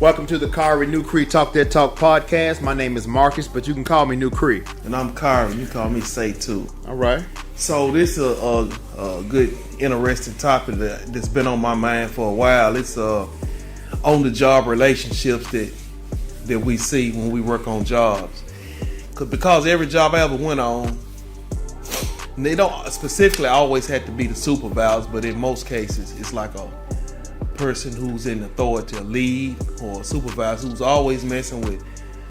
Welcome to the Khari NuKree Talk That Talk podcast. My name is Marcus, but you can call me NuKree. And I'm Khari. You call me Say Too. All right. So this is a good, interesting topic that's been on my mind for a while. It's on the job relationships that we see when we work on jobs. Because every job I ever went on, they don't specifically always have to be the supervisors, but in most cases, it's like a person who's in authority, a lead or a supervisor who's always messing with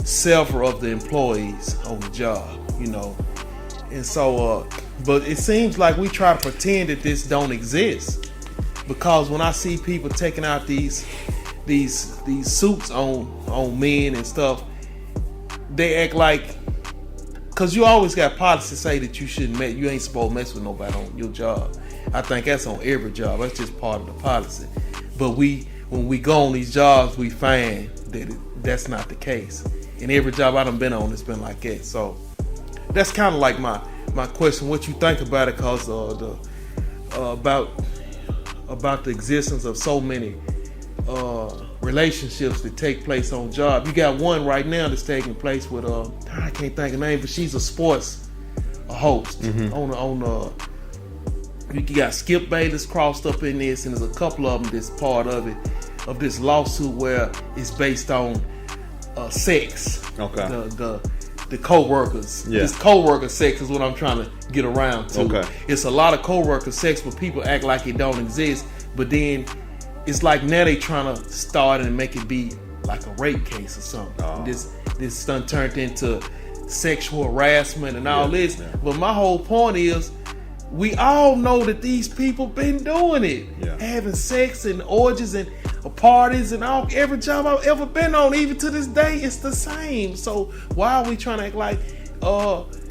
several of the employees on the job, you know. And so, but it seems like we try to pretend that this don't exist, because when I see people taking out these suits on men and stuff, they act like, because you always got policies say that you ain't supposed to mess with nobody on your job. I think that's on every job. That's just part of the policy. But when we go on these jobs, we find that that's not the case. And every job I done been on, it's been like that. So that's kind of like my question. What you think about it? Because about the existence of so many relationships that take place on job. You got one right now that's taking place with I can't think of her name, but she's a sports host on you got Skip Bayless crossed up in this, and there's a couple of them that's part of it, of this lawsuit where it's based on sex. Okay. The co-workers. Yeah. This co-worker sex is what I'm trying to get around to. Okay. It's a lot of co-worker sex, but people act like it don't exist. But then it's like now they trying to start and make it be like a rape case or something. Oh. This done turned into sexual harassment and all this. Yeah. But my whole point is, we all know that these people been doing it, having sex and orgies and parties and every job I've ever been on, even to this day, it's the same. So why are we trying to act like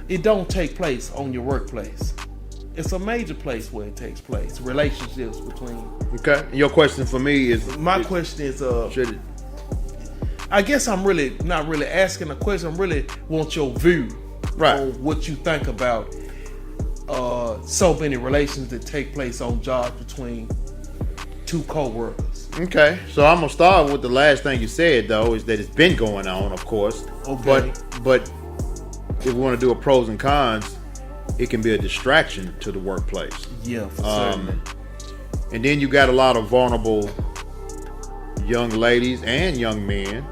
it don't take place on your workplace? It's a major place where it takes place. Relationships between. Okay. Your question for me is. My question is. I guess I'm really not really asking a question. I really want your view on what you think about so many relations that take place on jobs between two co-workers. Okay, so I'm gonna start with the last thing you said, though, is that it's been going on, of course. Okay. But if we want to do a pros and cons, it can be a distraction to the workplace. Yeah, for certain. And then you got a lot of vulnerable young ladies and young men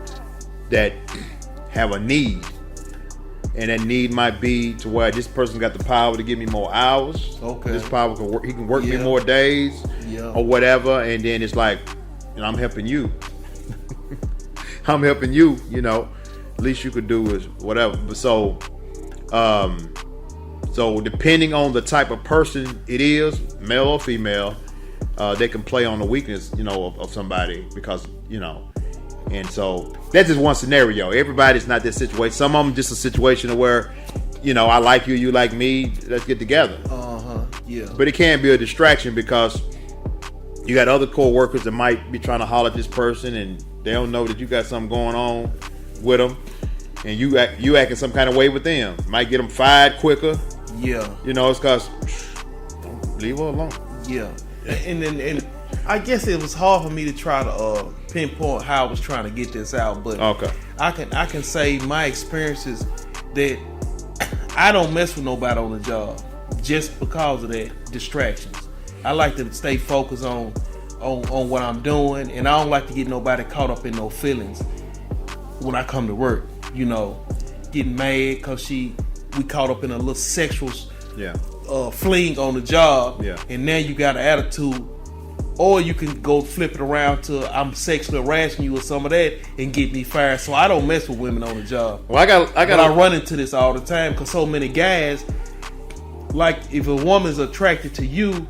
that have a need. And that need might be to where this person got the power to give me more hours. Okay. This power can work. He can work me more days, or whatever. And then it's like, I'm helping you. I'm helping you. You know, least you could do is whatever. But so depending on the type of person it is, male or female, they can play on the weakness, of somebody, because And so that's just one scenario. Everybody's not this situation. Some of them just a situation where, I like you, you like me, let's get together. Yeah. But it can be a distraction because you got other co-workers that might be trying to holler at this person, and they don't know that you got something going on with them, and you acting some kind of way with them. Might get them fired quicker. Yeah. It's because leave her alone. Yeah. And I guess it was hard for me to try to pinpoint how I was trying to get this out, but I can say my experiences that I don't mess with nobody on the job just because of that distractions. I like to stay focused on what I'm doing, and I don't like to get nobody caught up in no feelings when I come to work. Getting mad because we caught up in a little sexual fling on the job, and now you got an attitude. Or you can go flip it around to I'm sexually harassing you or some of that and get me fired. So I don't mess with women on the job. Well, I run into this all the time because so many guys, like if a woman's attracted to you,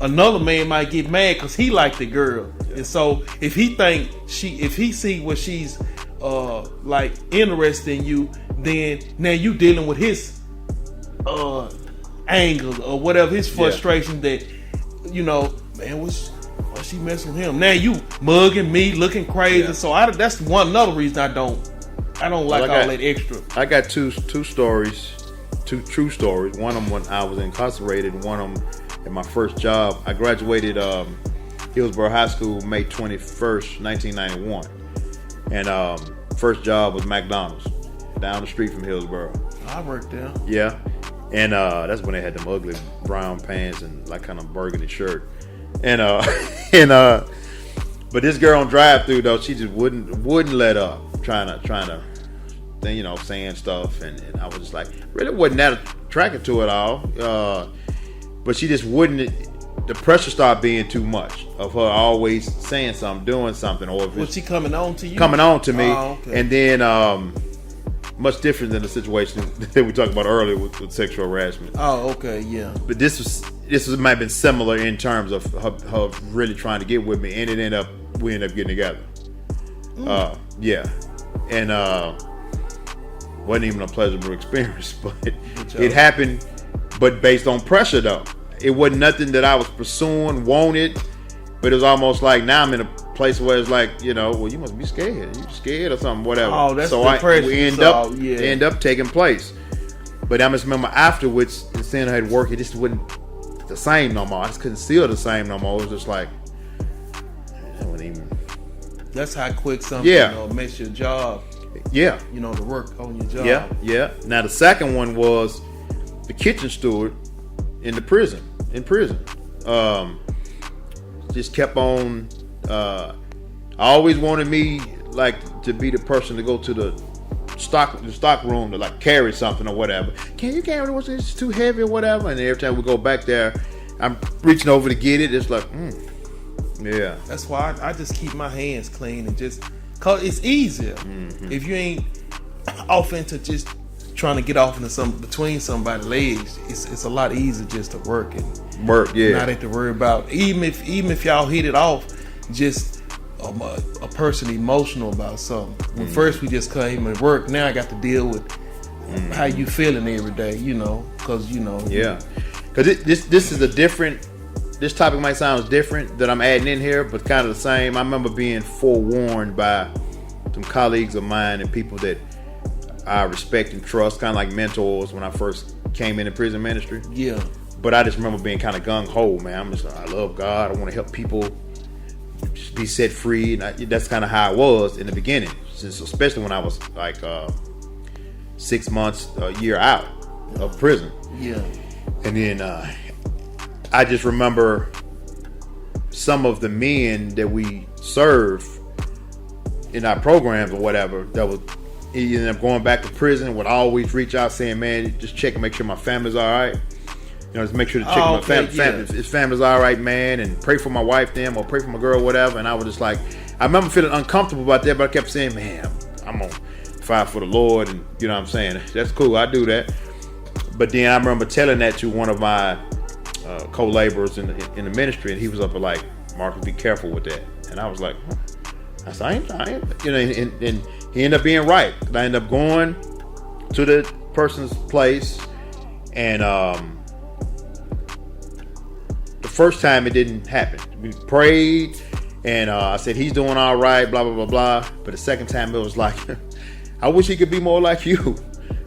another man might get mad because he like the girl. Yeah. And so if he see what she's like interested in you, then now you dealing with his anger or whatever, his frustration that man, what's she messing with him? Now you mugging me, looking crazy. Yeah. So that's another reason I don't like all that extra. I got two stories, two true stories. One of them when I was incarcerated, and one of them at my first job. I graduated Hillsborough High School May 21st, 1991. And first job was McDonald's down the street from Hillsboro. I worked there. Yeah. And that's when they had them ugly brown pants and like kind of burgundy shirt. And but this girl on drive-through though, she just wouldn't let up, trying to then, you know, saying stuff, and I was just like, really wasn't that attracted to it all. But she just wouldn't. The pressure started being too much of her always saying something, doing something, or if Was she coming on to you? coming on to me, Oh, okay. and then much different than the situation that we talked about earlier with sexual harassment. Oh, okay, yeah. But this might have been similar in terms of her really trying to get with me, and we ended up getting together. Yeah, and wasn't even a pleasurable experience, but it happened. But based on pressure, though, it wasn't nothing that I was pursuing, wanted. But it was almost like now I'm in a place where it's like, you know, well, you must be scared. You scared or something, whatever. Oh, that's so the pressure. we end up taking place. But I just remember afterwards, seeing her at work, it just wasn't the same no more. I just couldn't see her the same no more. It was just like, it wasn't even. That's how quick something makes your job. Yeah. You know, to work on your job. Yeah. Now the second one was the kitchen steward in prison. Just kept on. Always wanted me like to be the person to go to the stock room to like carry something or whatever. Can you carry it? It's too heavy or whatever. And every time we go back there, I'm reaching over to get it. It's like, yeah. That's why I just keep my hands clean and just, cause it's easier. If you ain't off into just trying to get off into between somebody's legs, it's a lot easier just to work, yeah. Not have to worry about even if y'all hit it off, just a person emotional about something. When first we just came and work, now I got to deal with how you feeling every day, you know, because you know. Yeah, because this is a different. This topic might sound different that I'm adding in here, but kind of the same. I remember being forewarned by some colleagues of mine and people that I respect and trust, kind of like mentors when I first came into prison ministry. Yeah. But I just remember being kind of gung-ho, man. I'm just like, I love God. I want to help people just be set free. And that's kind of how I was in the beginning, especially when I was like 6 months, a year out of prison. Yeah. And then I just remember some of the men that we serve in our programs or whatever that was ended up going back to prison would always reach out saying, man, just check and make sure my family's all right. You know, just make sure to check my family. His family's all right, man, and pray for my wife, them, or pray for my girl, whatever. And I was just like, I remember feeling uncomfortable about that, but I kept saying, man, I'm on fire for the Lord, and you know what I'm saying? That's cool, I do that. But then I remember telling that to one of my co-laborers in the ministry, and he was up like, Marcus, be careful with that. And I was like, I said, I ain't. You know, and he ended up being right. I ended up going to the person's place, and the first time it didn't happen. We prayed, and I said, he's doing all right, blah, blah, blah, blah. But the second time it was like, I wish he could be more like you.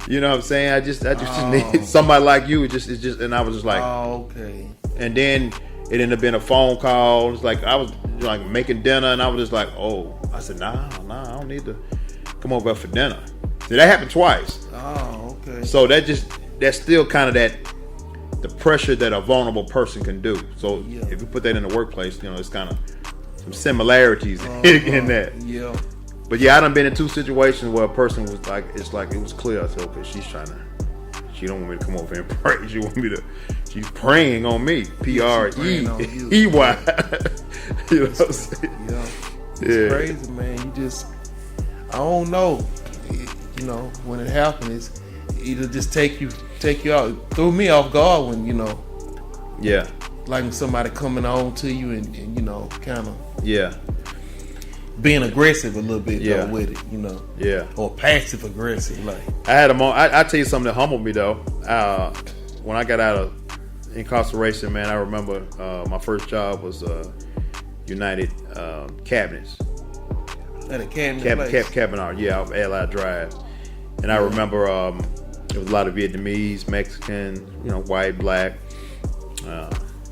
You know what I'm saying? I just need somebody like you. It's just, and I was just like, okay. And then it ended up being a phone call. It's like I was like making dinner, and I was just like, oh. I said, nah, I don't need to come over for dinner. See, that happened twice. Oh, okay. So that's still kind of the pressure that a vulnerable person can do. So if you put that in the workplace, you know, it's kind of some similarities in that. Yeah. But yeah, I done been in two situations where a person was like, it's like it was clear. I said, okay, she don't want me to come over and pray. She's praying on me. PREEY. You know what I'm saying? Yeah. It's crazy, man. I don't know. You know, when it happens, it'll just take you out. Threw me off guard when, you know. Yeah. Like when somebody coming on to you and you know, kind of. Yeah. Being aggressive a little bit though with it, you know. Yeah. Or passive aggressive, like. I had a moment. I tell you something that humbled me though. When I got out of incarceration, man, I remember my first job was United Cabinets. At a cabinet Cabinet, yeah, off Allied Drive. And I remember there was a lot of Vietnamese, Mexican, you know, white, black,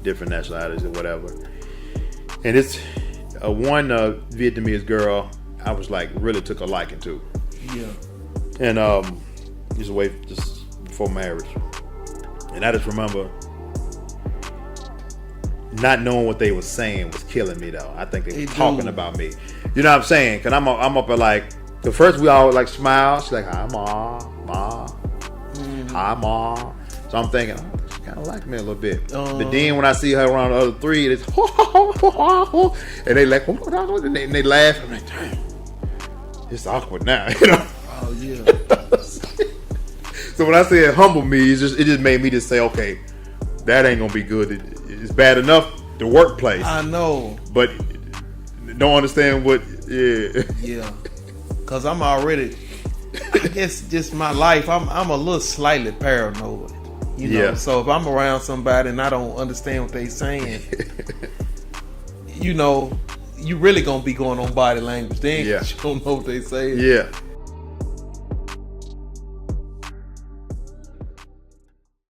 different nationalities or whatever. And it's one Vietnamese girl. I was like really took a liking to. Yeah. And used to wait just before marriage. And I just remember not knowing what they were saying was killing me though. I think they were talking about me. You know what I'm saying? Cause I'm up at like the first we all like smile. She's like, "Hi, ma, ma, hi, ma." So I'm thinking, oh, she kind of like me a little bit. But then when I see her around the other three, it's and they like, and they laugh. I'm like, damn, it's awkward now, you know. Oh yeah. So when I say it humbled me, it just made me just say, okay, that ain't gonna be good. It's bad enough the workplace. I know, but don't understand what. Yeah. Yeah. Cause I'm already. I guess just my life. I'm a little slightly paranoid. You know. Yeah. So if I'm around somebody and I don't understand what they saying, you know, you really gonna be going on body language. Then you don't know what they say. Yeah.